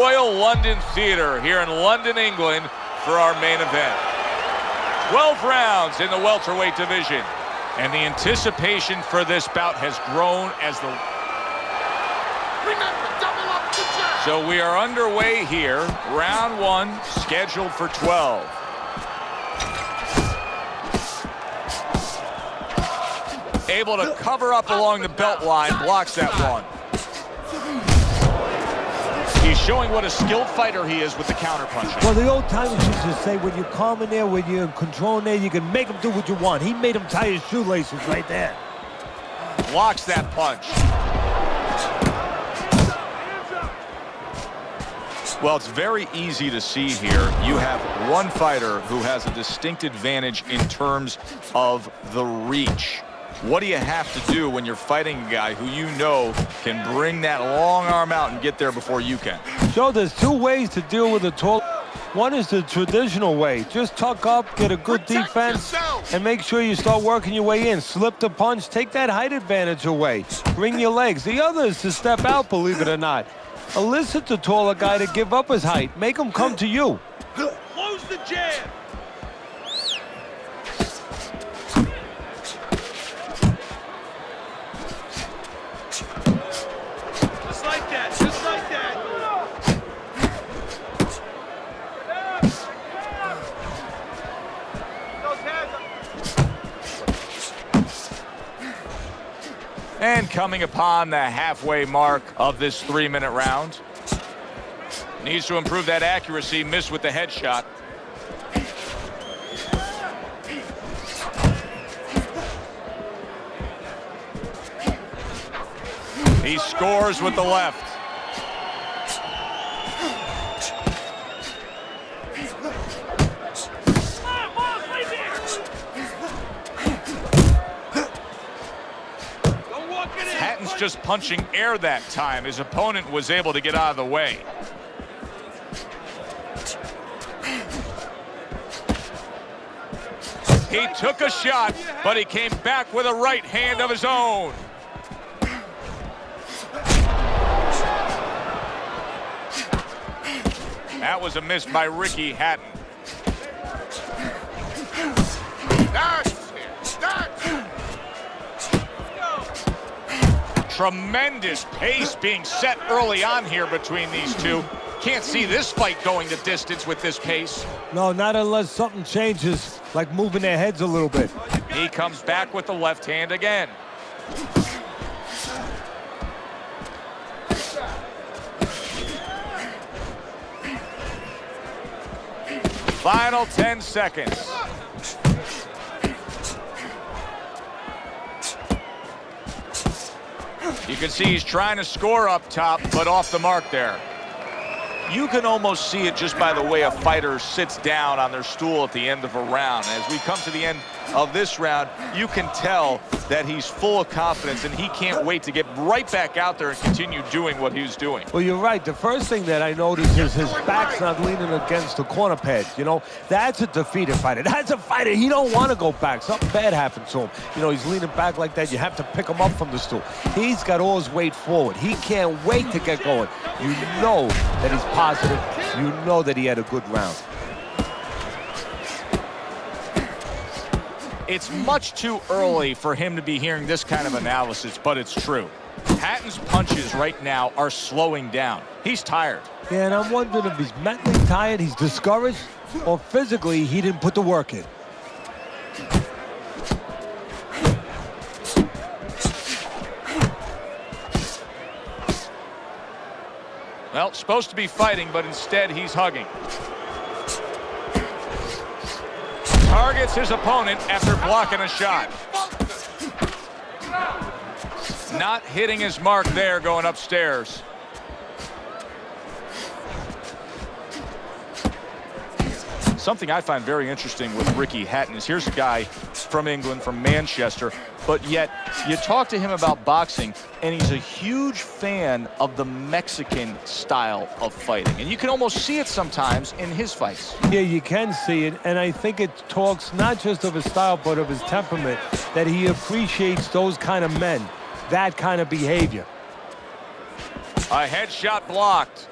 Royal London Theatre here in London, England for our main event. 12 rounds in the welterweight division, and the anticipation for this bout has grown as the... Remember, double up the jab. So we are underway here, round 1, scheduled for 12. Able to cover up along the belt line, blocks that one. He's showing what a skilled fighter he is with the counterpunching. Well, the old timers used to say, when you're calm in there, when you're in control in there, you can make him do what you want. He made him tie his shoelaces right there. Blocks that punch. Well, it's very easy to see here. You have one fighter who has a distinct advantage in terms of the reach. What do you have to do when you're fighting a guy who you know can bring that long arm out and get there before you can? So there's two ways to deal with a tall. One is the traditional way. Just tuck up, get a good defense, and make sure you start working your way in. Slip the punch, take that height advantage away. Bring your legs. The other is to step out, believe it or not. Elicit the taller guy to give up his height. Make him come to you. Close the jab. Just like that, just like that. And coming upon the halfway mark of this 3-minute round. Needs to improve that accuracy, missed with the headshot. He scores with the left. Hatton's just punching air that time. His opponent was able to get out of the way. He took a shot, but he came back with a right hand of his own. That was a miss by Ricky Hatton. Tremendous pace being set early on here between these two. Can't see this fight going the distance with this pace. No, not unless something changes, like moving their heads a little bit. He comes back with the left hand again. Final 10 seconds. You can see he's trying to score up top, but off the mark there. You can almost see it just by the way a fighter sits down on their stool at the end of a round. As we come to the end of this round, you can tell that he's full of confidence and he can't wait to get right back out there and continue doing what he was doing. Well, you're right. The first thing that I noticed is his back's not leaning against the corner pad. You know, that's a defeated fighter. That's a fighter. He don't want to go back. Something bad happened to him. You know, he's leaning back like that. You have to pick him up from the stool. He's got all his weight forward. He can't wait to get going. You know that he's positive. You know that he had a good round. It's much too early for him to be hearing this kind of analysis, but it's true. Hatton's punches right now are slowing down. He's tired. Yeah, and I'm wondering if he's mentally tired, he's discouraged, or physically he didn't put the work in. Well, supposed to be fighting, but instead he's hugging. Targets his opponent after blocking a shot. Not hitting his mark there going upstairs. Something I find very interesting with Ricky Hatton is here's a guy from England, from Manchester, but yet you talk to him about boxing and he's a huge fan of the Mexican style of fighting. And you can almost see it sometimes in his fights. Yeah, you can see it, and I think it talks not just of his style, but of his temperament, that he appreciates those kind of men, that kind of behavior. A headshot blocked.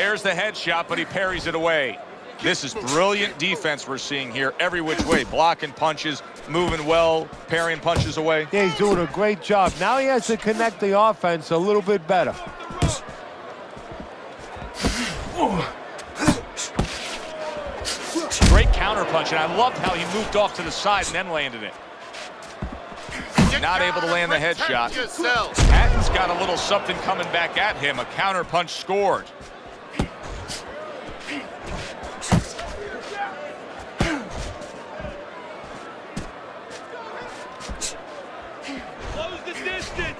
There's the headshot, but he parries it away. This is brilliant defense we're seeing here every which way. Blocking punches, moving well, parrying punches away. Yeah, he's doing a great job. Now he has to connect the offense a little bit better. Great counter punch, and I loved how he moved off to the side and then landed it. Not able to land the headshot. Hatton's got a little something coming back at him. A counter punch scored. Close the distance.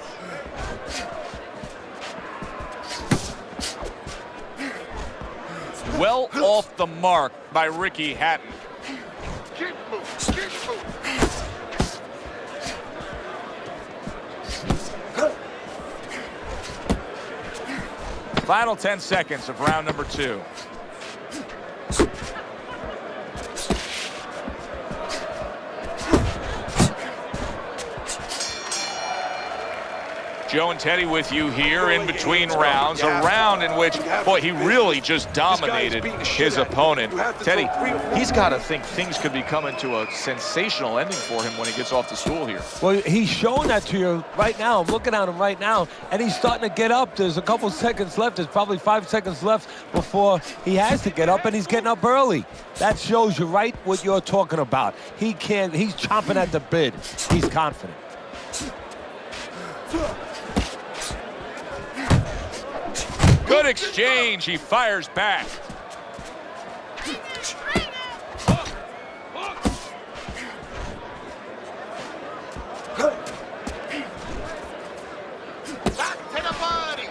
Well off the mark by Ricky Hatton. Keep moving. Keep moving. Final 10 seconds of round number 2. Joe and Teddy with you here in between rounds. A round in which, boy, he really just dominated his opponent. Teddy, he's got to think things could be coming to a sensational ending for him when he gets off the stool here. Well, he's showing that to you right now. I'm looking at him right now, and he's starting to get up. There's a couple seconds left. There's probably 5 seconds left before he has to get up, and he's getting up early. That shows you right what you're talking about. He's chomping at the bit. He's confident. Good exchange. He fires back. Back to the body.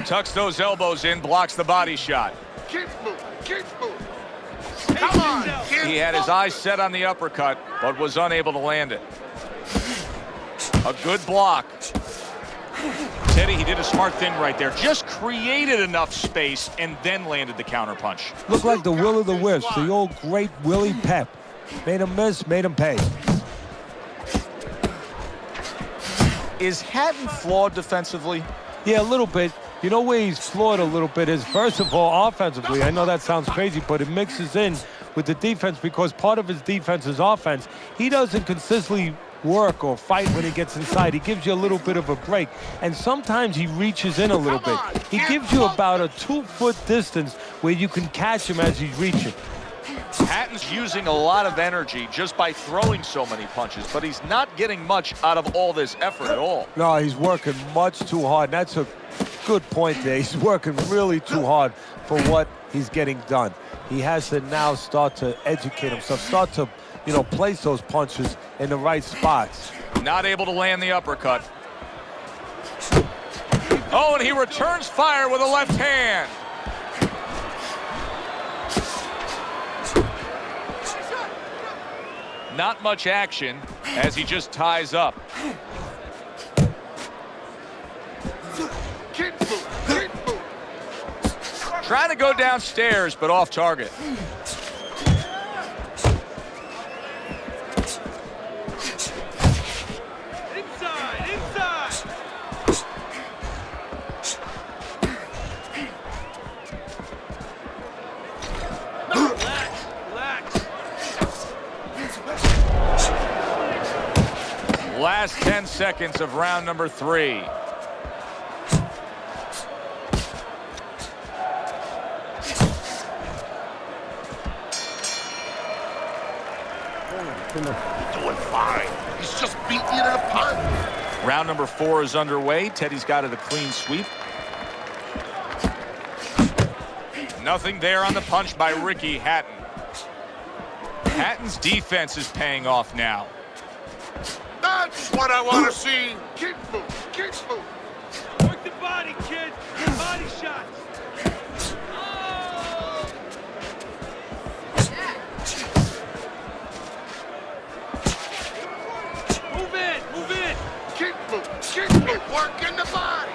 Tucks those elbows in, blocks the body shot. Keep moving. Keep moving. Come on. He had his eyes set on the uppercut, but was unable to land it. A good block. Teddy, he did a smart thing right there. Just created enough space and then landed the counter punch. Looked like the will of the wisp, the old great Willie Pep. Made him miss, made him pay. Is Hatton flawed defensively? Yeah, a little bit. You know where he's flawed a little bit is, first of all, offensively. I know that sounds crazy, but it mixes in with the defense because part of his defense is offense. He doesn't consistently work or fight when he gets inside. He gives you a little bit of a break, and sometimes he reaches in a little bit. He gives you about a 2-foot distance where you can catch him as he's reaching. Hatton's using a lot of energy just by throwing so many punches, but he's not getting much out of all this effort at all. No, he's working much too hard. That's a good point there. He's working really too hard for what he's getting done. He has to now start to educate himself, start to, place those punches in the right spots. Not able to land the uppercut. Oh, and he returns fire with a left hand. Not much action as he just ties up. Keep moving. Keep moving. Trying to go downstairs, but off target. Inside. Inside. Relax. Relax. Last 10 seconds of round number 3. Doing fine. He's just beating you to the punch. Round number 4 is underway. Teddy's got it a clean sweep. Nothing there on the punch by Ricky Hatton. Hatton's defense is paying off now. That's what I want to see. Keep moving. Keep moving. Work the body, kid. Body shots. Move in. Move in. Keep moving. Keep moving. Working the body.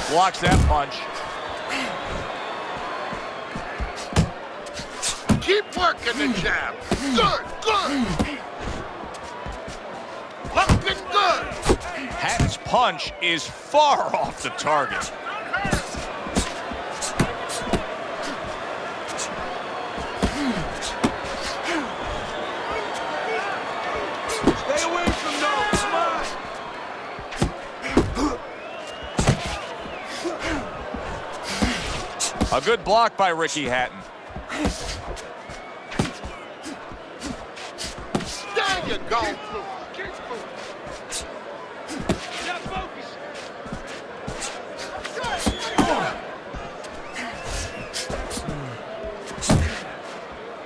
Blocks that punch. Keep working the jab. Good, good. Looking good. Hatton's punch is far off the target. Stay away from those. Come on. A good block by Ricky Hatton. There you go.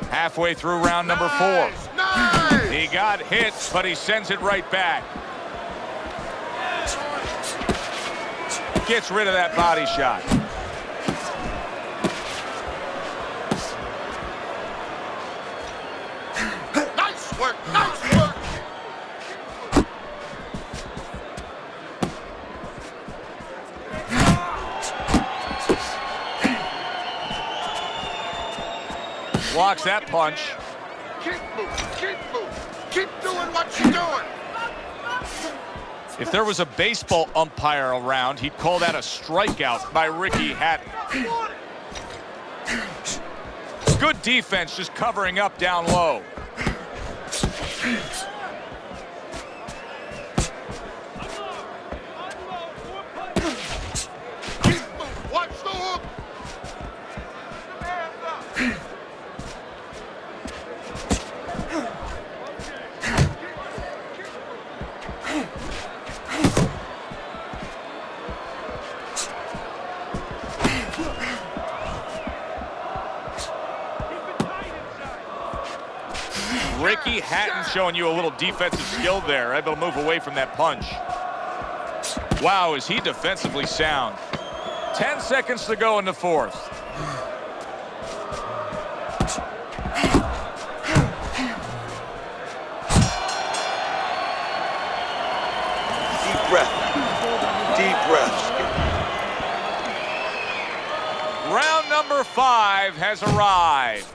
Halfway through round number 4. Nice. He got hit, but he sends it right back. Gets rid of that body shot. Nice work, nice work. Blocks that punch. Keep moving, keep moving. Keep doing what you're doing. If there was a baseball umpire around, he'd call that a strikeout by Ricky Hatton. Good defense, just covering up down low. Keep moving. Watch the hook. Ricky Hatton showing you a little defensive skill there, able to move away from that punch. Wow, is he defensively sound. 10 seconds to go in the 4th. Deep breath. Deep breaths. Round number 5 has arrived.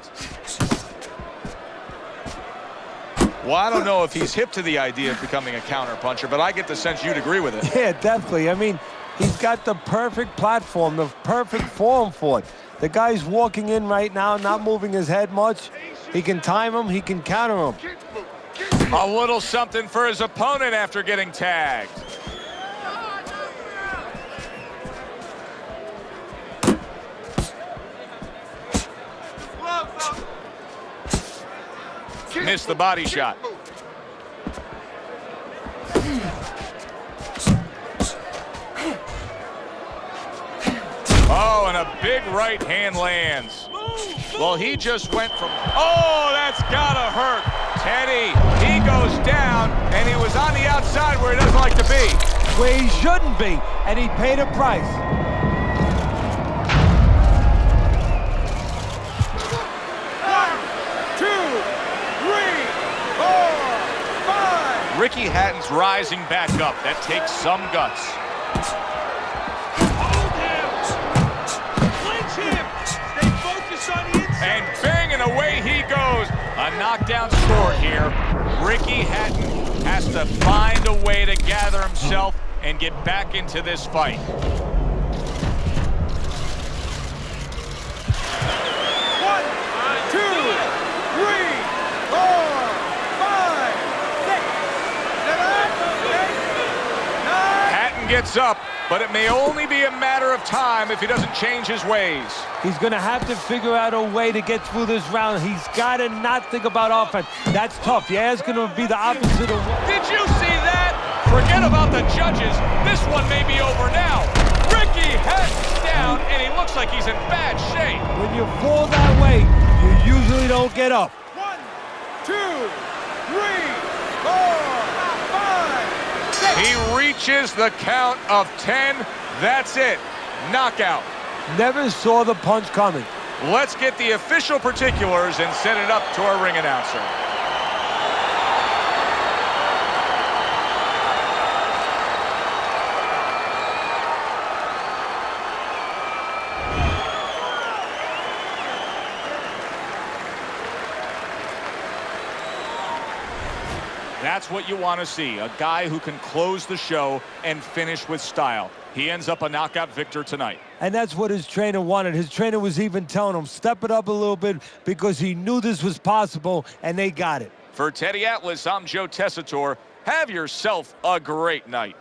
Well, I don't know if he's hip to the idea of becoming a counterpuncher, but I get the sense you'd agree with it. Yeah, definitely. I mean, he's got the perfect platform, the perfect form for it. The guy's walking in right now, not moving his head much. He can time him, he can counter him. Keep moving, keep moving. A little something for his opponent after getting tagged. Missed the body shot. Oh, and a big right hand lands. Well, he just went from, oh, that's gotta hurt. Teddy, he goes down, and he was on the outside where he doesn't like to be. Where he shouldn't be, and he paid a price. Ricky Hatton's rising back up. That takes some guts. Hold him. Clinch him. Stay focused on the inside. And bang, and away he goes. A knockdown score here. Ricky Hatton has to find a way to gather himself and get back into this fight. Gets up, but it may only be a matter of time if he doesn't change his ways. He's going to have to figure out a way to get through this round. He's got to not think about offense. That's tough. Yeah, it's going to be the opposite of... Did you see that? Forget about the judges. This one may be over now. Ricky Hatton's down, and he looks like he's in bad shape. When you fall that way, you usually don't get up. 1, 2, 3, 4, 5, 6. He reaches the count of 10. That's it. Knockout. Never saw the punch coming. Let's get the official particulars and send it up to our ring announcer. That's what you want to see, a guy who can close the show and finish with style. He ends up a knockout victor tonight. And that's what his trainer wanted. His trainer was even telling him, step it up a little bit, because he knew this was possible, and they got it. For Teddy Atlas, I'm Joe Tessitore. Have yourself a great night.